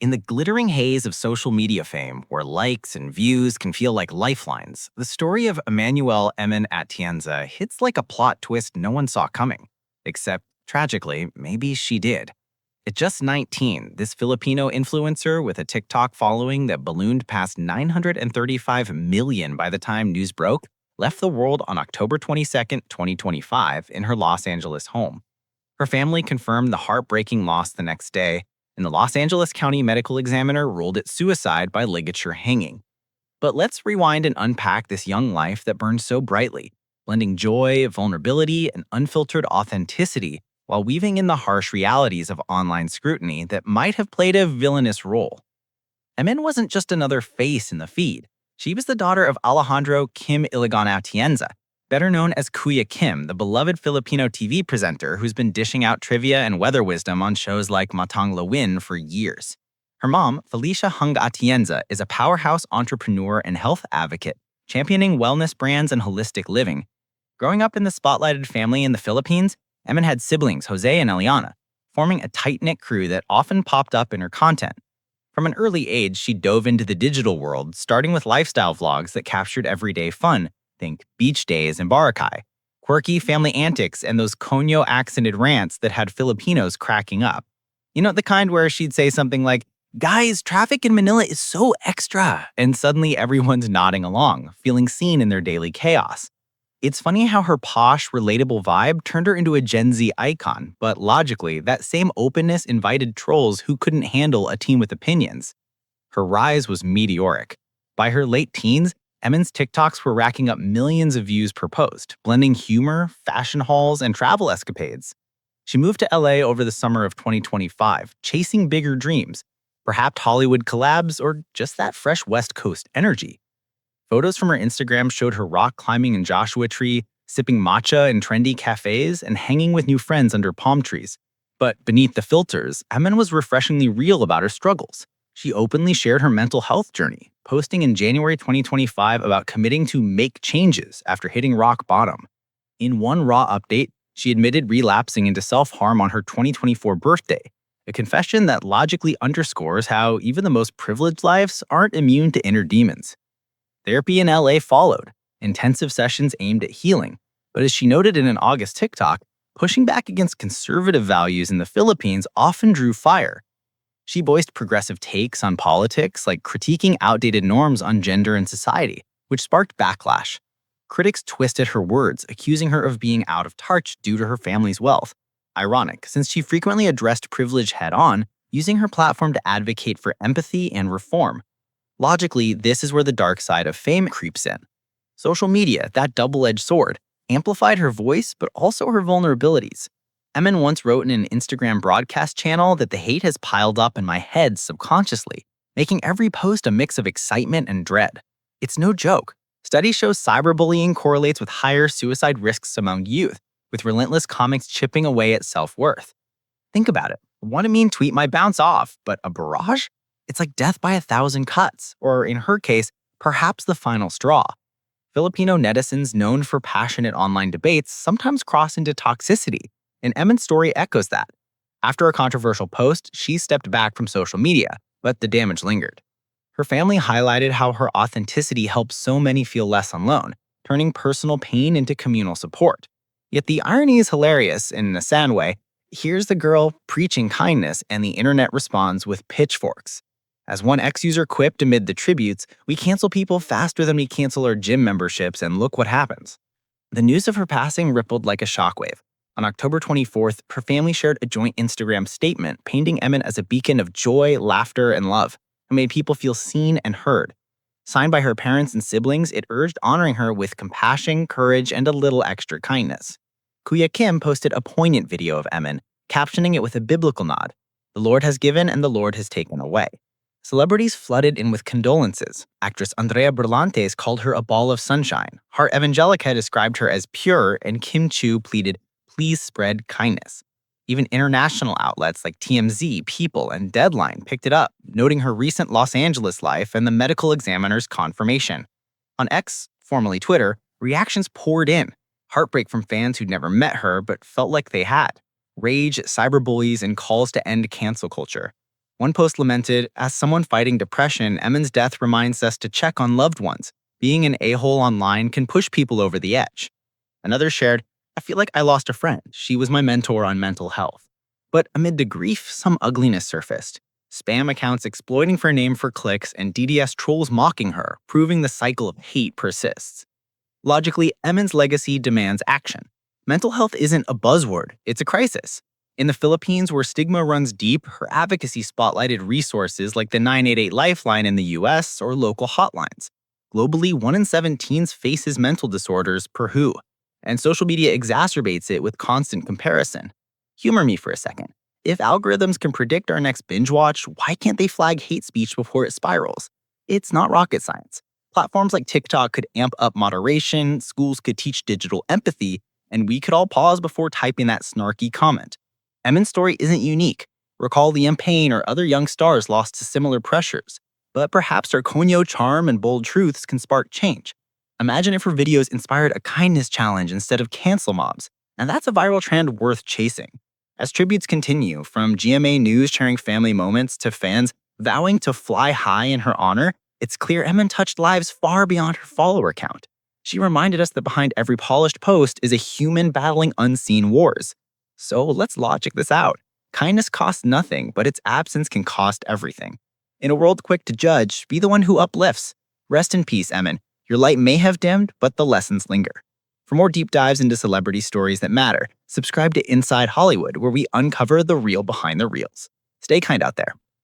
In the glittering haze of social media fame, where likes and views can feel like lifelines, the story of Emman Atienza hits like a plot twist no one saw coming. Except, tragically, maybe she did. At just 19, this Filipino influencer with a TikTok following that ballooned past 935 million by the time news broke left the world on October 22nd, 2025, in her Los Angeles home. Her family confirmed the heartbreaking loss the next day, and the Los Angeles County Medical Examiner ruled it suicide by ligature hanging. But let's rewind and unpack this young life that burned so brightly, blending joy, vulnerability, and unfiltered authenticity while weaving in the harsh realities of online scrutiny that might have played a villainous role. Emman wasn't just another face in the feed. She was the daughter of Alejandro Kim Atienza, better known as Kuya Kim, the beloved Filipino TV presenter who's been dishing out trivia and weather wisdom on shows like Matang Lawin for years. Her mom, Felicia Hung Atienza, is a powerhouse entrepreneur and health advocate, championing wellness brands and holistic living. Growing up in the spotlighted family in the Philippines, Emman had siblings Jose and Eliana, forming a tight-knit crew that often popped up in her content. From an early age, she dove into the digital world, starting with lifestyle vlogs that captured everyday fun. Think beach days in Boracay, quirky family antics, and those conyo accented rants that had Filipinos cracking up. You know, the kind where she'd say something like, "Guys, traffic in Manila is so extra," and suddenly everyone's nodding along, feeling seen in their daily chaos. It's funny how her posh, relatable vibe turned her into a Gen Z icon, but logically, that same openness invited trolls who couldn't handle a team with opinions. Her rise was meteoric. By her late teens, Emman's TikToks were racking up millions of views per post, blending humor, fashion hauls, and travel escapades. She moved to LA over the summer of 2025, chasing bigger dreams, perhaps Hollywood collabs or just that fresh West Coast energy. Photos from her Instagram showed her rock climbing in Joshua Tree, sipping matcha in trendy cafes, and hanging with new friends under palm trees. But beneath the filters, Emman was refreshingly real about her struggles. She openly shared her mental health journey, posting in January 2025 about committing to make changes after hitting rock bottom. In one raw update, she admitted relapsing into self-harm on her 2024 birthday, a confession that logically underscores how even the most privileged lives aren't immune to inner demons. Therapy in LA followed, intensive sessions aimed at healing, but as she noted in an August TikTok, pushing back against conservative values in the Philippines often drew fire. She voiced progressive takes on politics, like critiquing outdated norms on gender and society, which sparked backlash. Critics twisted her words, accusing her of being out of touch due to her family's wealth. Ironic, since she frequently addressed privilege head-on, using her platform to advocate for empathy and reform. Logically, this is where the dark side of fame creeps in. Social media, that double-edged sword, amplified her voice, but also her vulnerabilities. Emman once wrote in an Instagram broadcast channel that the hate has piled up in my head subconsciously, making every post a mix of excitement and dread. It's no joke. Studies show cyberbullying correlates with higher suicide risks among youth, with relentless comics chipping away at self-worth. Think about it. One mean tweet might bounce off, but a barrage? It's like death by 1,000 cuts, or in her case, perhaps the final straw. Filipino netizens known for passionate online debates sometimes cross into toxicity, and Emman's story echoes that. After a controversial post, she stepped back from social media, but the damage lingered. Her family highlighted how her authenticity helps so many feel less alone, turning personal pain into communal support. Yet the irony is hilarious in a sad way. Here's the girl preaching kindness, and the internet responds with pitchforks. As one ex-user quipped amid the tributes, "We cancel people faster than we cancel our gym memberships, and look what happens." The news of her passing rippled like a shockwave. On October 24th, her family shared a joint Instagram statement painting Emman as a beacon of joy, laughter, and love, who made people feel seen and heard. Signed by her parents and siblings, it urged honoring her with compassion, courage, and a little extra kindness. Kuya Kim posted a poignant video of Emman, captioning it with a biblical nod, "The Lord has given and the Lord has taken away." Celebrities flooded in with condolences. Actress Andrea Brillantes called her a ball of sunshine. Heart Evangelista described her as pure, and Kim Chiu pleaded, "Please spread kindness." Even international outlets like TMZ, People, and Deadline picked it up, noting her recent Los Angeles life and the medical examiner's confirmation. On X, formerly Twitter, reactions poured in. Heartbreak from fans who'd never met her but felt like they had. Rage, cyberbullies, and calls to end cancel culture. One post lamented, "As someone fighting depression, Emman's death reminds us to check on loved ones. Being an a-hole online can push people over the edge." Another shared, "I feel like I lost a friend. She was my mentor on mental health." But amid the grief, some ugliness surfaced. Spam accounts exploiting her name for clicks and DDS trolls mocking her, proving the cycle of hate persists. Logically, Emman's legacy demands action. Mental health isn't a buzzword, it's a crisis. In the Philippines, where stigma runs deep, her advocacy spotlighted resources like the 988 Lifeline in the US or local hotlines. Globally, 1 in 7 teens faces mental disorders per WHO, and social media exacerbates it with constant comparison. Humor me for a second. If algorithms can predict our next binge watch, why can't they flag hate speech before it spirals? It's not rocket science. Platforms like TikTok could amp up moderation, schools could teach digital empathy, and we could all pause before typing that snarky comment. Emman's story isn't unique. Recall Liam Payne or other young stars lost to similar pressures. But perhaps her conyo charm and bold truths can spark change. Imagine if her videos inspired a kindness challenge instead of cancel mobs, and that's a viral trend worth chasing. As tributes continue, from GMA News sharing family moments to fans vowing to fly high in her honor, it's clear Emman touched lives far beyond her follower count. She reminded us that behind every polished post is a human battling unseen wars. So let's logic this out. Kindness costs nothing, but its absence can cost everything. In a world quick to judge, be the one who uplifts. Rest in peace, Emman. Your light may have dimmed, but the lessons linger. For more deep dives into celebrity stories that matter, subscribe to Inside Hollywood, where we uncover the real behind the reels. Stay kind out there.